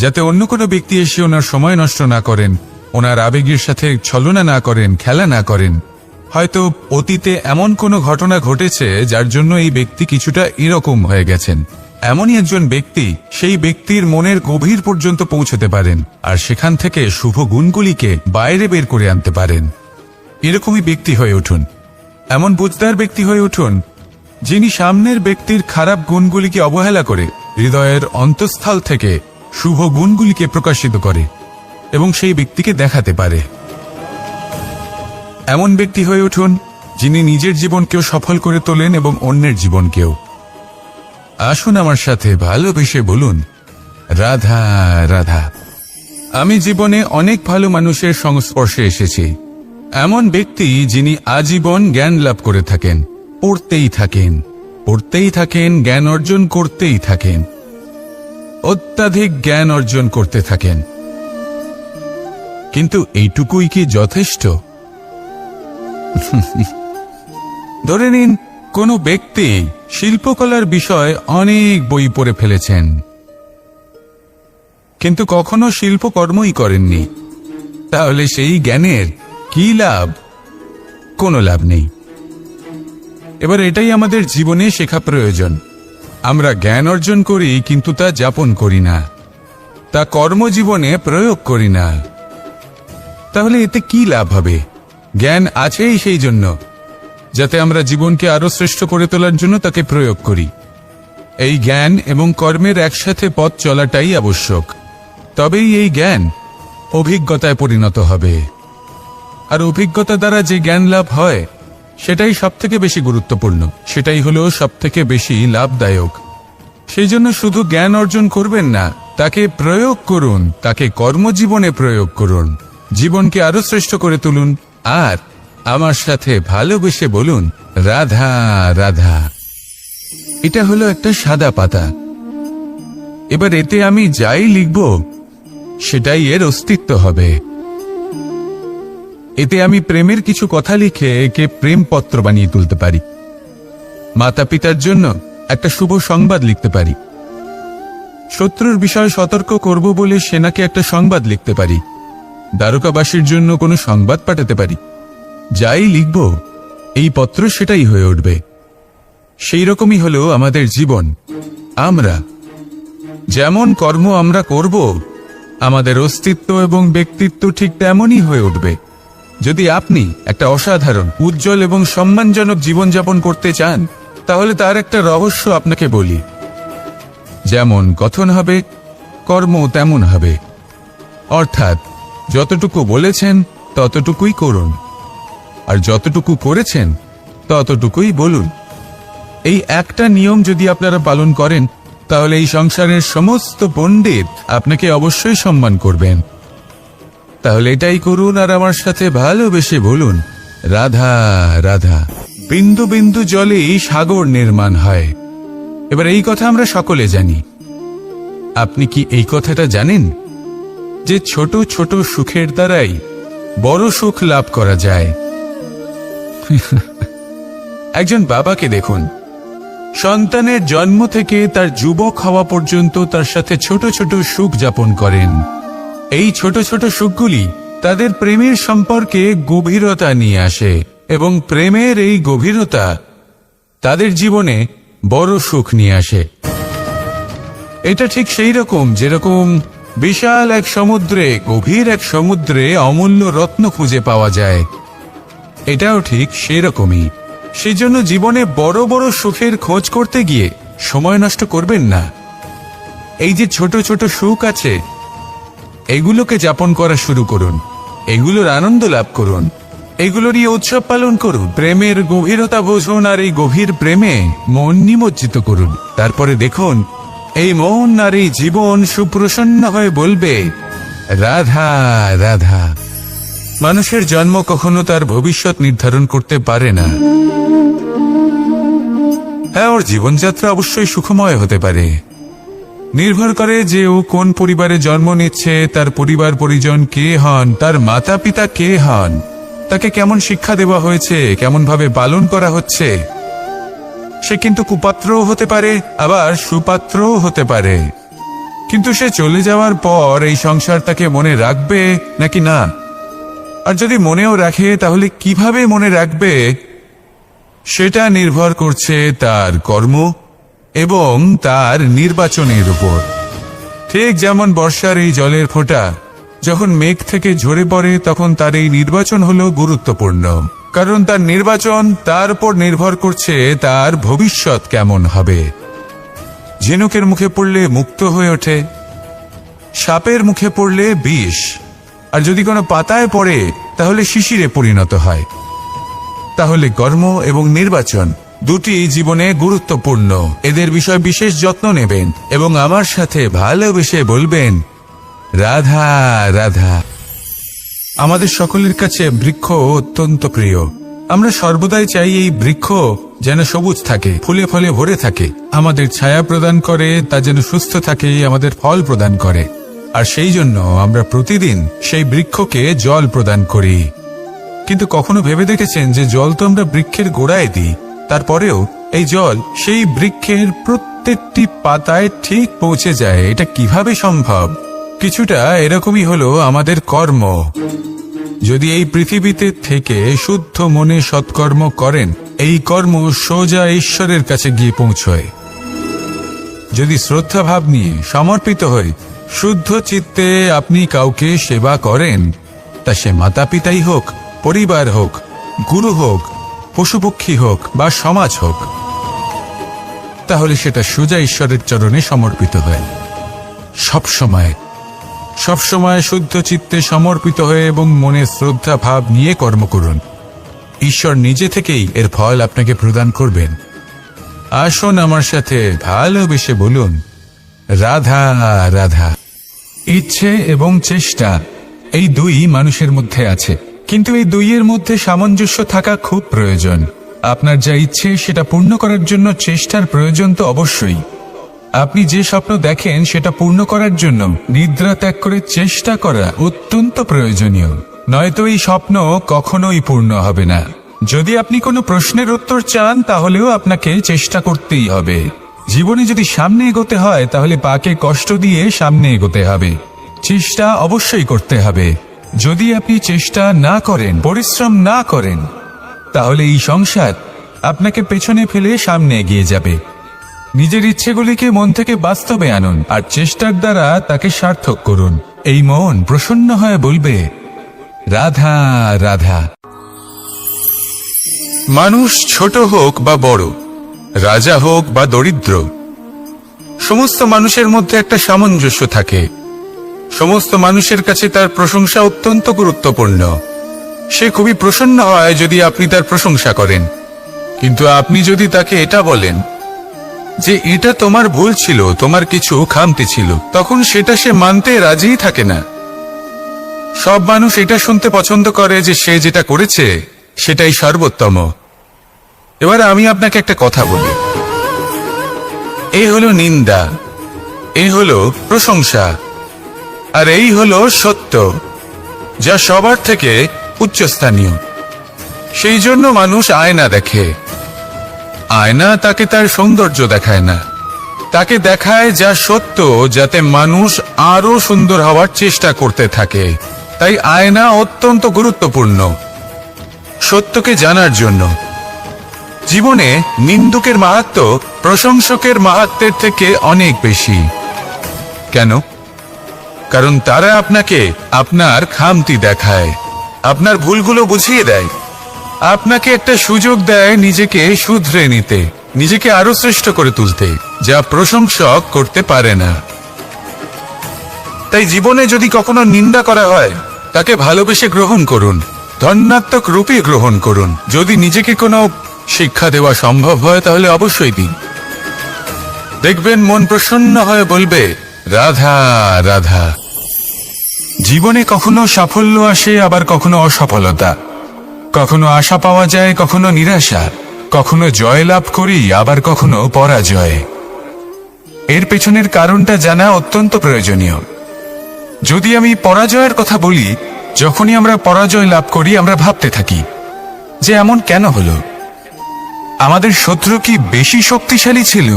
যাতে অন্য কোনো ব্যক্তি এসে ওনার সময় নষ্ট না করেন, ওনার আবেগের সাথে ছলনা না করেন, খেলা না করেন। হয়তো অতীতে এমন কোনো ঘটনা ঘটেছে যার জন্য এই ব্যক্তি কিছুটা এরকম হয়ে গেছেন। এমনই একজন ব্যক্তি সেই ব্যক্তির মনের গভীর পর্যন্ত পৌঁছতে পারেন আর সেখান থেকে শুভ গুণগুলিকে বাইরে বের করে আনতে পারেন। এরকমই ব্যক্তি হয়ে উঠুন, এমন বুঝদার ব্যক্তি হয়ে উঠুন যিনি সামনের ব্যক্তির খারাপ গুণগুলিকে অবহেলা করে হৃদয়ের অন্তঃস্থল থেকে শুভ গুণগুলিকে প্রকাশিত করে এবং সেই ব্যক্তিকে দেখাতে পারে। এমন ব্যক্তি হয়ে উঠুন যিনি নিজের জীবনকেও সফল করে তোলেন এবং অন্যের জীবনকেও। আসুন আমার সাথে ভালোবেসে বলুন, রাধা রাধা। আমি জীবনে অনেক ভালো মানুষের সংস্পর্শে এসেছি। এমন ব্যক্তি যিনি আজীবন জ্ঞান লাভ করে থাকেন, পড়তেই থাকেন, পড়তেই থাকেন, জ্ঞান অর্জন করতেই থাকেন, অত্যাধিক জ্ঞান অর্জন করতে থাকেন। কিন্তু এইটুকুই কি যথেষ্ট? ধরে নিন কোনো ব্যক্তি শিল্পকলার বিষয়ে অনেক বই পড়ে ফেলেছেন, কিন্তু কখনো শিল্পকর্মই করেননি। তাহলে সেই জ্ঞানের কি লাভ? কোনো লাভ নেই। এবার এটাই আমাদের জীবনে শেখা প্রয়োজন। আমরা জ্ঞান অর্জন করি কিন্তু তা যাপন করি না, তা কর্মজীবনে প্রয়োগ করি না। তাহলে এতে কি লাভ হবে? জ্ঞান আছেই সেই জন্য যাতে আমরা জীবনকে আরো শ্রেষ্ঠ করে তোলার জন্য তাকে প্রয়োগ করি। এই জ্ঞান এবং কর্মের একসাথে পথ চলাটাই আবশ্যক। তবেই এই জ্ঞান অভিজ্ঞতায় পরিণত হবে, আর অভিজ্ঞতা দ্বারা যে জ্ঞান লাভ হয় সেটাই সবথেকে বেশি গুরুত্বপূর্ণ, সেটাই হলো সবথেকে বেশি লাভদায়ক। সেই জন্য শুধু জ্ঞান অর্জন করবেন না, তাকে প্রয়োগ করুন, তাকে কর্মজীবনে প্রয়োগ করুন, জীবনকে আরো শ্রেষ্ঠ করে তুলুন। আর আমার সাথে ভালোবেসে বলুন, রাধা রাধা। এটা হলো একটা সাদা পাতা। এবার এতে আমি যাই লিখব সেটাই এর অস্তিত্ব হবে। এতে আমি প্রেমের কিছু কথা লিখে একে প্রেম পত্র বানিয়ে তুলতে পারি। মাতা পিতার জন্য একটা শুভ সংবাদ লিখতে পারি। শত্রুর বিষয়ে সতর্ক করব বলে সেনাকে একটা সংবাদ লিখতে পারি। দ্বারকাবাসীর জন্য কোনো সংবাদ পাঠাতে পারি। যাই লিখব এই পত্র সেটাই হয়ে উঠবে। সেই রকমই হলো আমাদের জীবন। আমরা যেমন কর্ম আমরা করব, আমাদের অস্তিত্ব এবং ব্যক্তিত্ব ঠিক তেমনই হয়ে উঠবে। যদি আপনি একটা অসাধারণ, উজ্জ্বল এবং সম্মানজনক জীবনযাপন করতে চান, তাহলে তার একটা রহস্য আপনাকে বলি। যেমন কথন হবে, কর্ম তেমন হবে। অর্থাৎ যতটুকু বলেছেন ততটুকুই করুন, আর যতটুকু করেছেন ততটুকুই বলুন। এই একটা নিয়ম যদি আপনারা পালন করেন, তাহলে এই সংসারের সমস্ত পণ্ডিত আপনাকে অবশ্যই সম্মান করবেন। তাহলে এটাই করুন আর আমার সাথে ভালোবেসে বলুন, রাধা রাধা। বিন্দু বিন্দু জলেই সাগর নির্মাণ হয়। এবার এই কথা আমরা সকলে জানি। আপনি কি এই কথাটা জানেন যে ছোট ছোট সুখের দ্বারাই বড় সুখ লাভ করা যায়? একজন বাবাকে দেখুন, সন্তানের জন্ম থেকে তার যুবক হওয়া পর্যন্ত তার সাথে ছোট ছোট সুখ যাপন করেন। এই ছোট ছোট সুখগুলি তাদের প্রেমের সম্পর্কে গভীরতা নিয়ে আসে এবং প্রেমের এই গভীরতা তাদের জীবনে বড় সুখ নিয়ে আসে। এটা ঠিক সেই রকম যেরকম বিশাল এক সমুদ্রে, গভীর এক সমুদ্রে অমূল্য রত্ন খুঁজে পাওয়া যায়। এটাও ঠিক সেরকমই। সেই জন্য জীবনে বড় বড় সুখের খোঁজ করতে গিয়ে সময় নষ্ট করবেন না। এই যে ছোট ছোট সুখ আছে, এগুলোকে যাপন করা শুরু করুন। এগুলোর আনন্দ লাভ করুন, এগুলো নিয়ে উৎসব পালন করুন, প্রেমের গভীরতা বুঝুন, আর এই গভীর প্রেমে মন নিমজ্জিত করুন। তারপরে দেখুন এই মন আর এই জীবন সুপ্রসন্ন হয়ে বলবে, রাধা রাধা। মানুষের জন্ম কখনো তার ভবিষ্যৎ নির্ধারণ করতে পারে না। হ্যাঁ, ওর জীবনযাত্রা অবশ্যই সুখময় হতে পারে, নির্ভর করে যে ও কোন পরিবারে জন্ম নিচ্ছে, তার পরিবার পরিজন কে হন, তার মাতা পিতা কে হন, তাকে কেমন শিক্ষা দেওয়া হয়েছে, কেমন ভাবে পালন করা হচ্ছে। সে কিন্তু কুপাত্রও হতে পারে, আবার সুপাত্রও হতে পারে। কিন্তু সে চলে যাওয়ার পর এই সংসার তাকে মনে রাখবে নাকি না, আর যদি মনেও রাখে তাহলে কিভাবে মনে রাখবে, সেটা নির্ভর করছে তার কর্ম এবং তার নির্বাচনের উপর। ঠিক যেমন বর্ষার এই জলের ফোঁটা যখন মেঘ থেকে ঝরে পড়ে, তখন তার এই নির্বাচন হলো গুরুত্বপূর্ণ, কারণ তার নির্বাচন তার উপর নির্ভর করছে তার ভবিষ্যৎ কেমন হবে। ঝিনুকের মুখে পড়লে মুক্ত হয়ে ওঠে, সাপের মুখে পড়লে বিষ, আর যদি কোনো পাতায় পড়ে তাহলে শিশিরে পরিণত হয়। তাহলে কর্ম এবং নির্বাচন দুটি জীবনে গুরুত্বপূর্ণ। এদের বিষয় বিশেষ যত্ন নেবেন এবং আমার সাথে ভালোবেসে বলবেন, রাধা রাধা। আমাদের সকলের কাছে বৃক্ষ অত্যন্ত প্রিয়। আমরা সর্বদাই চাই এই বৃক্ষ যেন সবুজ থাকে, ফুলে ফলে ভরে থাকে, আমাদের ছায়া প্রদান করে, তা যেন সুস্থ থাকে, আমাদের ফল প্রদান করে। আর সেই জন্য আমরা প্রতিদিন সেই বৃক্ষকে জল প্রদান করি। কিন্তু কখনো ভেবে দেখেছেন যে জল তো আমরা বৃক্ষের গোড়ায় দিই, তারপরেও এই জল সেই বৃক্ষের প্রত্যেকটি পাতায় ঠিক পৌঁছে যায়? এটা কিভাবে সম্ভব? কিছুটা এরকমই হলো আমাদের কর্ম। যদি এই পৃথিবীতে থেকে শুদ্ধ মনে সৎকর্ম করেন, এই কর্ম সোজা ঈশ্বরের কাছে গিয়ে পৌঁছয়। যদি শ্রদ্ধা ভাব নিয়ে সমর্পিত হয়ে শুদ্ধ চিত্তে আপনি কাউকে সেবা করেন, তা সে মাতা পিতাই হোক, পরিবার হোক, গুরু হোক, পশুপক্ষী হোক বা সমাজ হোক, তাহলে সেটা সোজা ঈশ্বরের চরণে সমর্পিত হয়। সবসময় শুদ্ধ চিত্তে সমর্পিত হয়ে এবং মনে শ্রদ্ধা ভাব নিয়ে কর্ম করুন। ঈশ্বর নিজে থেকেই এর ফল আপনাকে প্রদান করবেন। আসুন আমার সাথে ভালোবেসে বলুন, রাধা রাধা। ইচ্ছে এবং চেষ্টা এই দুই মানুষের মধ্যে আছে, কিন্তু এই দুইয়ের মধ্যে সামঞ্জস্য থাকা খুব প্রয়োজন। আপনার যা ইচ্ছে সেটা পূর্ণ করার জন্য চেষ্টার প্রয়োজন তো অবশ্যই। আপনি যে স্বপ্ন দেখেন সেটা পূর্ণ করার জন্য নিদ্রা ত্যাগ করে চেষ্টা করা অত্যন্ত প্রয়োজনীয়, নয়তো এই স্বপ্ন কখনোই পূর্ণ হবে না। যদি আপনি কোনো প্রশ্নের উত্তর চান তাহলেও আপনাকে চেষ্টা করতেই হবে। জীবনে যদি সামনে এগোতে হয় তাহলে পাকে কষ্ট দিয়ে সামনে এগোতে হবে, চেষ্টা অবশ্যই করতে হবে। যদি আপনি চেষ্টা না করেন, পরিশ্রম না করেন, তাহলে এই সংসার আপনাকে পেছনে ফেলে সামনে এগিয়ে যাবে। নিজের ইচ্ছেগুলিকে মন থেকে বাস্তবে আনুন আর চেষ্টার দ্বারা তাকে সার্থক করুন। এই মন প্রসন্ন হয়ে বলবে, রাধা রাধা। মানুষ ছোট হোক বা বড়, রাজা হোক বা দরিদ্র, সমস্ত মানুষের মধ্যে একটা সামঞ্জস্য থাকে। সমস্ত মানুষের কাছে তার প্রশংসা অত্যন্ত গুরুত্বপূর্ণ। সে খুবই প্রসন্ন হয় যদি আপনি তার প্রশংসা করেন, কিন্তু আপনি যদি তাকে এটা বলেন যে এটা তোমার ভুল ছিল, তোমার কিছু খামতি ছিল, তখন সেটা সে মানতে রাজিই থাকে না। সব মানুষ এটা শুনতে পছন্দ করে যে সে যেটা করেছে সেটাই সর্বোত্তম। এবার আমি আপনাকে একটা কথা বলি, এ হলো নিন্দা, এ হলো প্রশংসা, আর এই হলো সত্য, যা সবার থেকে উচ্চস্থানীয়। সেই জন্য মানুষ আয়না দেখে। আয়না তাকে তার সৌন্দর্য দেখায় না, তাকে দেখায় যা সত্য, যাতে মানুষ আরো সুন্দর হওয়ার চেষ্টা করতে থাকে। তাই আয়না অত্যন্ত গুরুত্বপূর্ণ সত্যকে জানার জন্য। জীবনে নিন্দুকের মাহাত্ম্য প্রশংসকের মাহাত্ম্যের থেকে অনেক বেশি। কেন? কারণ তারা আপনাকে আপনার খামতি দেখায়, আপনার ভুলগুলো বুঝিয়ে দেয়, আপনাকে একটা সুযোগ দেয় নিজেকে শুধরে নিতে, নিজেকে আরো শ্রেষ্ঠ করে তুলতে, যা প্রশংসক করতে পারে না। তাই জীবনে যদি কখনো নিন্দা করা হয় তাকে ভালোবেসে গ্রহণ করুন, ধন্যাত্মক রূপে গ্রহণ করুন। যদি নিজেকে কোনো শিক্ষা দেওয়া সম্ভব হয় তাহলে অবশ্যই দিন। দেখবেন মন প্রসন্ন হয়ে বলবে, রাধা রাধা। জীবনে কখনো সাফল্য আসে, আবার কখনো অসফলতা, কখনো আশা পাওয়া যায়, কখনো নিরাশা, কখনো জয় লাভ করি, আবার কখনো পরাজয়। এর পেছনের কারণটা জানা অত্যন্ত প্রয়োজনীয়। যদি আমি পরাজয়ের কথা বলি, যখনই আমরা পরাজয় লাভ করি আমরা ভাবতে থাকি যে এমন কেন হলো? আমাদের শত্রু কি বেশি শক্তিশালী ছিল,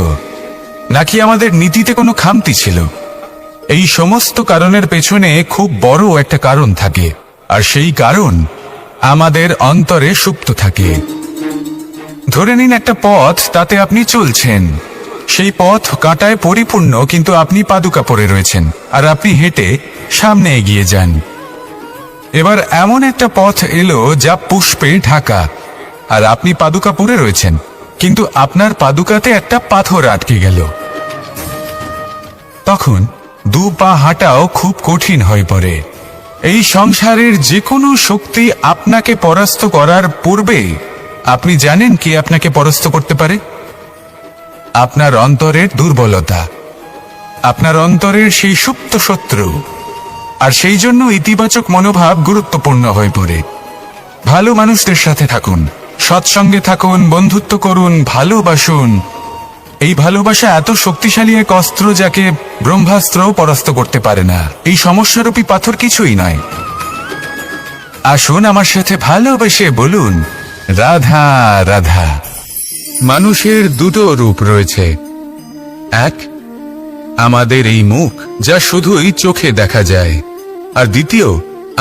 নাকি আমাদের নীতিতে কোনো খামতি ছিল? এই সমস্ত কারণের পেছনে খুব বড় একটা কারণ থাকে, আর সেই কারণ আমাদের অন্তরে সুপ্ত থাকে। ধরে নিন একটা পথ, তাতে আপনি চলছেন, সেই পথ কাঁটায় পরিপূর্ণ, কিন্তু আপনি পাদুকা পরে রয়েছেন আর আপনি হেঁটে সামনে এগিয়ে যান। এবার এমন একটা পথ এলো যা পুষ্পে ঢাকা, আর আপনি পাদুকা পরে রয়েছেন, কিন্তু আপনার পাদুকাতে একটা পাথর আটকে গেল। তখন দু পা হাঁটাও খুব কঠিন হয়ে পড়ে। এই সংসারের যে কোনো শক্তি আপনাকে পরাস্ত করার পূর্বে আপনি জানেন কি আপনাকে পরাস্ত করতে পারে? আপনার অন্তরের দুর্বলতা, আপনার অন্তরের সেই সুপ্ত শত্রু। আর সেই জন্য ইতিবাচক মনোভাব গুরুত্বপূর্ণ হয়ে পড়ে। ভালো মানুষদের সাথে থাকুন, সৎসঙ্গে থাকুন, বন্ধুত্ব করুন, ভালোবাসুন। এই ভালোবাসা এত শক্তিশালী এক অস্ত্র যাকে ব্রহ্মাস্ত্রও পরাস্ত করতে পারে না। এই সমস্যারূপী পাথর কিছুই নয়। আসুন আমার সাথে ভালোবেসে বলুন, রাধা রাধা। মানুষের দুটো রূপ রয়েছে। এক, আমাদের এই মুখ, যা শুধুই চোখে দেখা যায়, আর দ্বিতীয়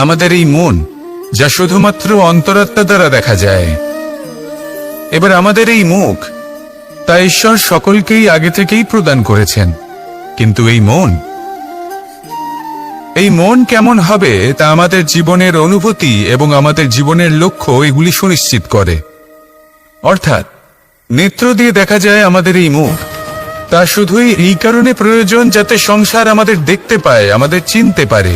আমাদের এই মন, যা শুধুমাত্র অন্তরাত্মা দ্বারা দেখা যায়। এবার আমাদের এই মুখ, তা ঈশ্বর সকলকেই আগে থেকেই প্রদান করেছেন, কিন্তু এই মন কেমন হবে তা আমাদের জীবনের অনুভূতি এবং আমাদের জীবনের লক্ষ্য এগুলি সুনিশ্চিত করে। অর্থাৎ নেত্র দিয়ে দেখা যায় আমাদের এই মুখ, তা শুধুই এই কারণে প্রয়োজন যাতে সংসার আমাদের দেখতে পায়, আমাদের চিনতে পারে।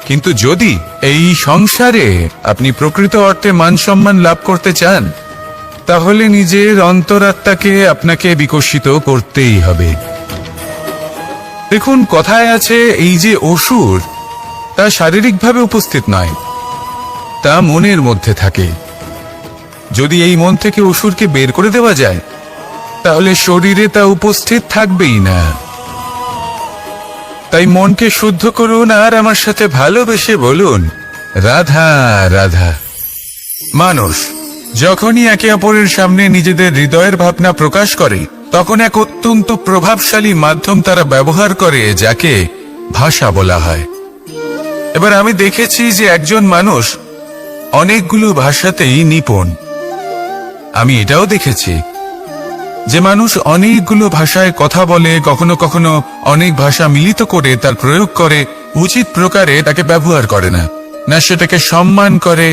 কিন্তু যদি এই সংসারে আপনি প্রকৃত অর্থে মান সম্মান লাভ করতে চান, তাহলে নিজের অন্তরাত্মাকে আপনাকে বিকশিত করতেই হবে। দেখুন, কথায় আছে এই যে অসুর, তা শারীরিকভাবে উপস্থিত নয়, তা মনের মধ্যে থাকে। যদি এই মন থেকে অসুরকে বের করে দেওয়া যায়, তাহলে শরীরে তা উপস্থিত থাকবেই না। তাই মনকে শুদ্ধ করুন আর আমার সাথে ভালোবেসে বলুন, রাধা রাধা। মানুষ যখনই একে অপরের সামনে নিজেদের হৃদয়ের ভাবনা প্রকাশ করে, তখন এক অত্যন্ত প্রভাবশালী মাধ্যম তারা ব্যবহার করে, যাকে ভাষা বলা হয়। এবার আমি দেখেছি যে একজন মানুষ অনেকগুলো ভাষাতেই নিপুণ। আমি এটাও দেখেছি যে মানুষ অনেকগুলো ভাষায় কথা বলে, কখনো কখনো অনেক ভাষা মিলিত করে তার প্রয়োগ করে, উচিত প্রকারে তাকে ব্যবহার করে না, না সেটাকে সম্মান করে,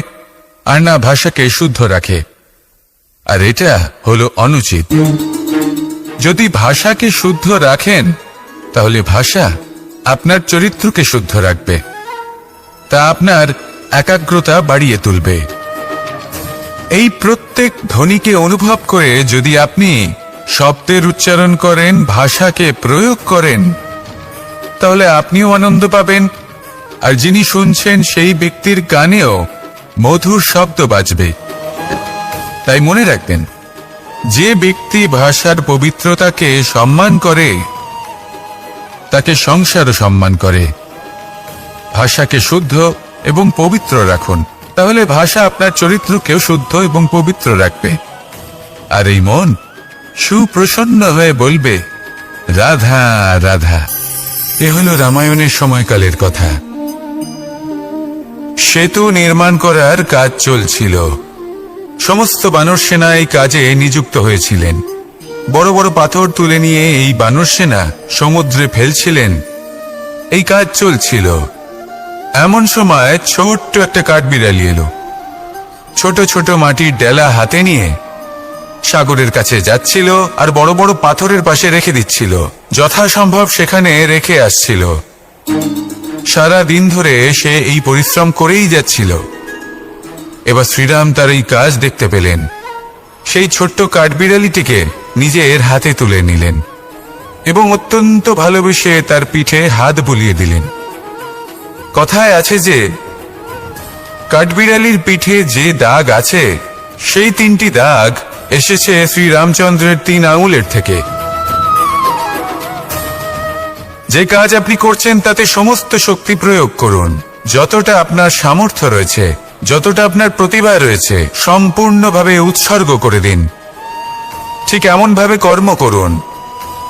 আর না ভাষাকে শুদ্ধ রাখে। আর এটা হলো অনুচিত। যদি ভাষাকে শুদ্ধ রাখেন, তাহলে ভাষা আপনার চরিত্রকে শুদ্ধ রাখবে, তা আপনার একাগ্রতা বাড়িয়ে তুলবে। এই প্রত্যেক ধ্বনিকে অনুভব করে যদি আপনি শব্দের উচ্চারণ করেন, ভাষাকে প্রয়োগ করেন, তাহলে আপনিও আনন্দ পাবেন, আর যিনি শুনছেন সেই ব্যক্তির কানেও মধুর শব্দ বাজবে। তাই মনে রাখবেন, যে ব্যক্তি ভাষার পবিত্রতাকে সম্মান করে, তাকে সংসারও সম্মান করে। ভাষাকে শুদ্ধ এবং পবিত্র রাখুন, তাহলে ভাষা আপনার চরিত্রকেও শুদ্ধ এবং পবিত্র রাখবে। আর এই মন সুপ্রসন্ন হয়ে বলবে, রাধা রাধা। এ হলো রামায়ণের সময়কালের কথা। সেতু নির্মাণ করার কাজ চলছিল। সমস্ত বানর সেনা এই কাজে নিযুক্ত হয়েছিলেন। বড় বড় পাথর তুলে নিয়ে এই বানর সেনা সমুদ্রে ফেলছিলেন। এই কাজ চলছিল। এমন সময় ছোট্ট একটা কাঠবিড়ালি এলো। ছোট ছোট মাটির ডেলা হাতে নিয়ে সাগরের কাছে যাচ্ছিল, আর বড় বড় পাথরের পাশে রেখে দিচ্ছিল, যথাসম্ভব সেখানে রেখে আসছিল। সারা দিন ধরে সে এই পরিশ্রম করেই যাচ্ছিল। এবার শ্রীরাম তার এই কাজ দেখতে পেলেন। সেই ছোট্ট কাঠবিড়ালিটিকে নিজের হাতে তুলে নিলেন এবং অত্যন্ত ভালোবেসে তার পিঠে হাত বুলিয়ে দিলেন। কথায় আছে যে কাঠবিড়ালির পিঠে যে দাগ আছে সেই 3টি দাগ এসেছে শ্রীরামচন্দ্রের 3 আঙুলের থেকে। যে কাজ আপনি করছেন তাতে সমস্ত শক্তি প্রয়োগ করুন, যতটা আপনার সামর্থ্য রয়েছে, যতটা আপনার প্রতিভা রয়েছে, সম্পূর্ণভাবে উৎসর্গ করে দিন। ঠিক এমন ভাবে কর্ম করুন।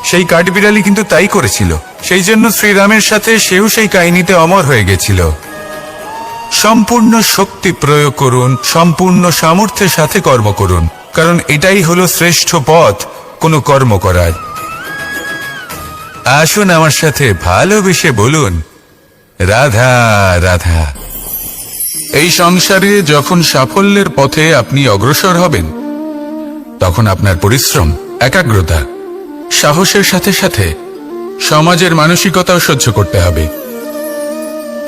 সেই কাঠবিড়ালি কিন্তু তাই করেছিল। সেই জন্য শ্রীরামের সাথে সেও সেই কাহিনীতে অমর হয়ে গেছিল। সম্পূর্ণ শক্তি প্রয়োগ করুন, সম্পূর্ণ সামর্থ্যের সাথে কর্ম করুন, কারণ এটাই হলো শ্রেষ্ঠ পথ কোনো কর্ম করার। আসুন আমার সাথে ভালোবেসে বলুন, রাধা রাধা। এই সংসারে যখন সাফল্যের পথে আপনি অগ্রসর হবেন, তখন আপনার পরিশ্রম, একাগ্রতা, সাহসের সাথে সাথে সমাজের মানসিকতাও সহ্য করতে হবে।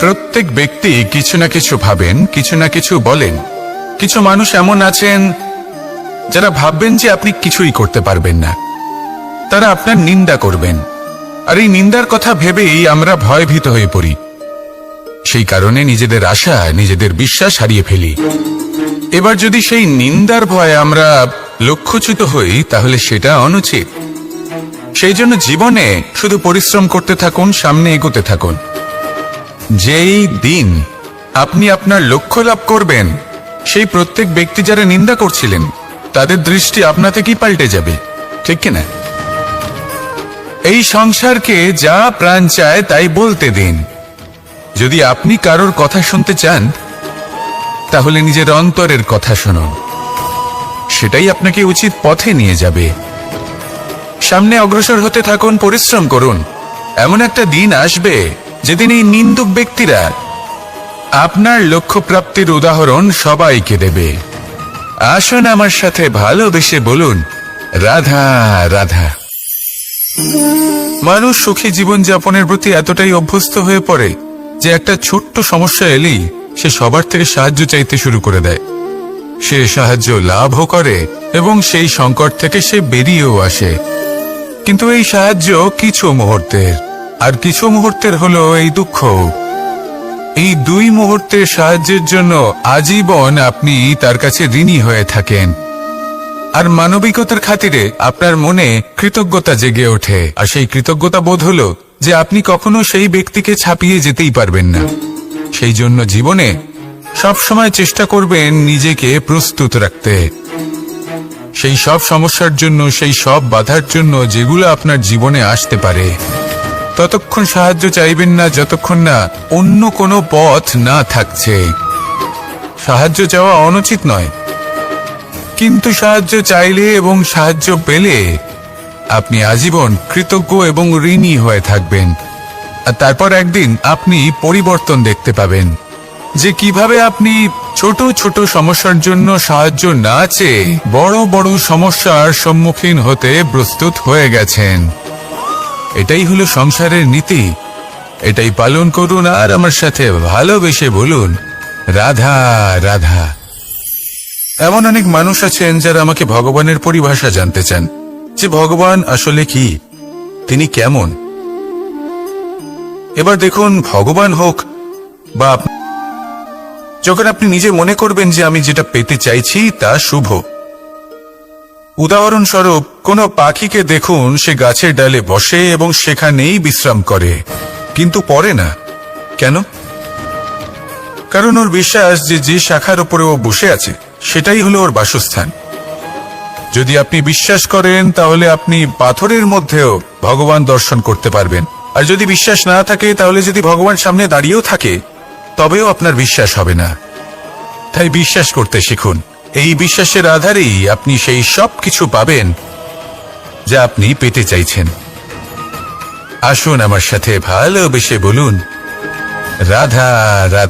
প্রত্যেক ব্যক্তি কিছু না কিছু ভাবেন, কিছু না কিছু বলেন। কিছু মানুষ এমন আছেন যারা ভাববেন যে আপনি কিছুই করতে পারবেন না। তারা আপনার নিন্দা করবেন, আর এই নিন্দার কথা ভেবেই আমরা ভয়ভীত হয়ে পড়ি। সেই কারণে নিজেদের আশা, নিজেদের বিশ্বাস হারিয়ে ফেলি। এবার যদি সেই নিন্দার ভয়ে আমরা লক্ষ্যচ্যুত হই, তাহলে সেটা অনুচিত। সেই জন্য জীবনে শুধু পরিশ্রম করতে থাকুন, সামনে এগোতে থাকুন। যেই দিন আপনি আপনার লক্ষ্য লাভ করবেন, সেই প্রত্যেক ব্যক্তি যারা নিন্দা করছিলেন তাদের দৃষ্টি আপনা থেকেই পাল্টে যাবে, ঠিক কিনা? এই সংসারকে যা প্রাণ চায় তাই বলতে দিন। যদি আপনি কারোর কথা শুনতে চান, তাহলে নিজের অন্তরের কথা শুনুন। সেটাই আপনাকে উচিত পথে নিয়ে যাবে। সামনে অগ্রসর হতে থাকুন, পরিশ্রম করুন। এমন একটা দিন আসবে যেদিন এই নিন্দুক ব্যক্তিরা আপনার লক্ষ্য প্রাপ্তির উদাহরণ সবাইকে দেবে। আসুন আমার সাথে ভালোবেসে বলুন, রাধা রাধা। মানুষ সুখী জীবনযাপনের প্রতি এতটাই অভ্যস্ত হয়ে পড়ে যে একটা ছোট্ট সমস্যা এলেই সে সবার থেকে সাহায্য চাইতে শুরু করে দেয়। সে সাহায্য লাভও করে এবং সেই সংকট থেকে সে বেরিয়েও আসে। কিন্তু এই সাহায্য কিছু মুহূর্তের, আর কিছু মুহূর্তের হলো এই দুঃখ। এই 2 মুহূর্তের সাহায্যের জন্য আজীবন আপনি তার কাছে ঋণী হয়ে থাকেন। আর মানবিকতার খাতিরে আপনার মনে কৃতজ্ঞতা জেগে ওঠে। আর সেই কৃতজ্ঞতা বোধ হলো যে আপনি কখনো সেই ব্যক্তিকে ছাপিয়ে যেতেই পারবেন না। সেই জন্য জীবনে সবসময় চেষ্টা করবেন নিজেকে প্রস্তুত রাখতে, সেই সব সমস্যার জন্য, সেই সব বাধার জন্য যেগুলো আপনার জীবনে আসতে পারে। ততক্ষণ সাহায্য চাইবেন না যতক্ষণ না অন্য কোনো পথ না থাকছে। সাহায্য চাওয়া অনুচিত নয়, কিন্তু সাহায্য চাইলে এবং সাহায্য পেলে আপনি আজীবন কৃতজ্ঞ এবং ঋণী হয়ে থাকবেন। আর তারপর একদিন আপনি পরিবর্তন দেখতে পাবেন যে কিভাবে আপনি ছোট ছোট সমস্যার জন্য সাহায্য না চেয়ে বড় বড় সমস্যার সম্মুখীন হতে প্রস্তুত হয়ে গেছেন। এটাই হলো সংসারের নীতি। এটাই পালন করুন আর আমার সাথে ভালোবেসে বলুন, রাধা রাধা। এমন অনেক মানুষ আছেন যারা আমাকে ভগবানের পরিভাষা জানতে চান, যে ভগবান আসলে কি, তিনি কেমন। এবার দেখুন, ভগবান হোক বা যখন আপনি নিজে মনে করবেন যে আমি যেটা পেতে চাইছি তা শুভ। উদাহরণস্বরূপ, কোনো পাখিকে দেখুন, সে গাছের ডালে বসে এবং সেখানেই বিশ্রাম করে, কিন্তু পড়ে না। কেন? কারণ ওর বিশ্বাস যে যে শাখার উপরে ও বসে আছে সেটাই হলো ওর বাসস্থান। যদি আপনি বিশ্বাস করেন তাহলে আপনি পাথরের মধ্যেও ভগবান দর্শন করতে পারবেন। আর যদি বিশ্বাস না থাকে, তাহলে যদি ভগবান সামনে দাঁড়িয়েও থাকে তবেও আপনার বিশ্বাস হবে না। তাই বিশ্বাস করতে শিখুন। এই বিশ্বাসের আধারেই আপনি সেই সব কিছু পাবেন যা আপনি পেতে চাইছেন। আসুন আমার সাথে ভালোবেসে বলুন, রাধা রাধা।